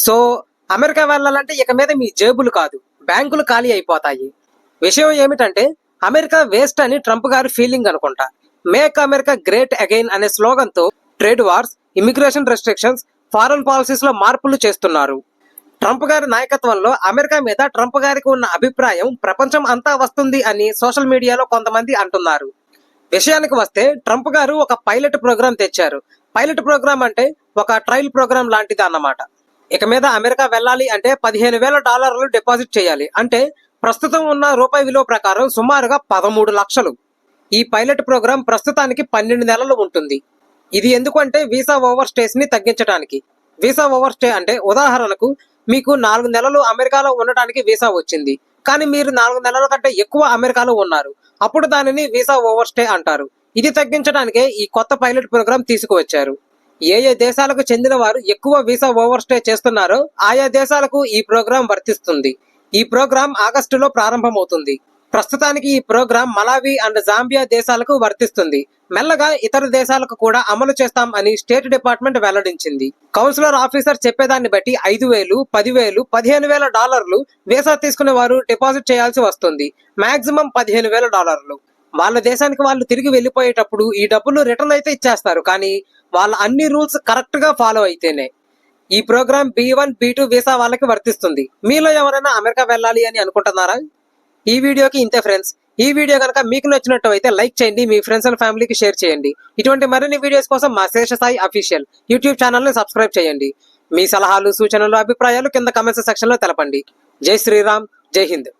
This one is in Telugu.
సో అమెరికా వెళ్ళాలంటే ఇక మీద మీ జేబులు కాదు, బ్యాంకులు ఖాళీ అయిపోతాయి. విషయం ఏమిటంటే అమెరికా వేస్ట్ అని ట్రంప్ గారి ఫీలింగ్ అనుకుంటా. మేక్ అమెరికా గ్రేట్ అగైన్ అనే స్లోగన్ తో trade wars, immigration restrictions, foreign policies లో మార్పులు చేస్తున్నారు. ట్రంప్ గారి నాయకత్వంలో అమెరికా మీద ట్రంప్ గారికి ఉన్న అభిప్రాయం ప్రపంచం అంతా వస్తుంది అని సోషల్ మీడియాలో కొంతమంది అంటున్నారు. విషయానికి వస్తే ట్రంప్ గారు ఒక పైలట్ ప్రోగ్రాం తెచ్చారు. పైలట్ ప్రోగ్రాం అంటే ఒక ట్రయల్ ప్రోగ్రాం లాంటిది అన్నమాట. ఇక మీద అమెరికా వెళ్ళాలి అంటే $15,000 డిపాజిట్ చేయాలి. అంటే ప్రస్తుతం ఉన్న రూపాయి విలువ ప్రకారం సుమారుగా 13 లక్షలు. ఈ పైలట్ ప్రోగ్రాం ప్రస్తుతానికి 12 నెలలు ఉంటుంది. ఇది ఎందుకంటే వీసా ఓవర్ స్టేస్ ని తగ్గించడానికి. వీసా ఓవర్ స్టే అంటే ఉదాహరణకు మీకు 4 నెలలు అమెరికాలో ఉండటానికి వీసా వచ్చింది, కానీ మీరు 4 నెలల కంటే ఎక్కువ అమెరికాలో ఉన్నారు. అప్పుడు దానిని వీసా ఓవర్ స్టే అంటారు. ఇది తగ్గించడానికే ఈ కొత్త పైలట్ ప్రోగ్రాం తీసుకువచ్చారు. ఏ దేశాలకు చెందిన వారు ఎక్కువ వీసా ఓవర్ స్టే చేస్తున్నారో ఆయా దేశాలకు ఈ ప్రోగ్రాం వర్తిస్తుంది. ఈ ప్రోగ్రాం ఆగస్టులో ప్రారంభమవుతుంది. ప్రస్తుతానికి ఈ ప్రోగ్రాం మలావి అండ్ జాంబియా దేశాలకు వర్తిస్తుంది. మెల్లగా ఇతర దేశాలకు కూడా అమలు చేస్తాం అని స్టేట్ డిపార్ట్మెంట్ వెల్లడించింది. కౌన్సిలర్ ఆఫీసర్ చెప్పేదాన్ని బట్టి $5,000, $10,000, $15,000 వీసా తీసుకునే వారు డిపాజిట్ చేయాల్సి వస్తుంది. మాక్సిమం $15,000. వాళ్ళ దేశానికి వాళ్ళు తిరిగి వెళ్ళిపోయేటప్పుడు ఈ డబ్బులు రిటర్న్ అయితే ఇచ్చేస్తారు, కానీ వాళ్ళ అన్ని రూల్స్ కరెక్ట్ గా ఫాలో అయితేనే. ఈ ప్రోగ్రామ్ B1, B2 వీసా వాళ్ళకి వర్తిస్తుంది. మీలో ఎవరైనా అమెరికా వెళ్ళాలి అని అనుకుంటున్నారా? ఈ వీడియోకి ఇంతే ఫ్రెండ్స్. ఈ వీడియో కనుక మీకు నచ్చినట్టు అయితే లైక్ చేయండి, మీ ఫ్రెండ్స్ అండ్ ఫ్యామిలీకి షేర్ చేయండి. ఇటువంటి మరిన్ని వీడియోస్ కోసం మా శేషసాయి అఫీషియల్ యూట్యూబ్ ఛానల్ ని సబ్స్క్రైబ్ చేయండి. మీ సలహాలు, సూచనలు, అభిప్రాయాలు కింద కమెంట్స్ సెక్షన్ లో తెలపండి. జై శ్రీరామ్, జై హింద్.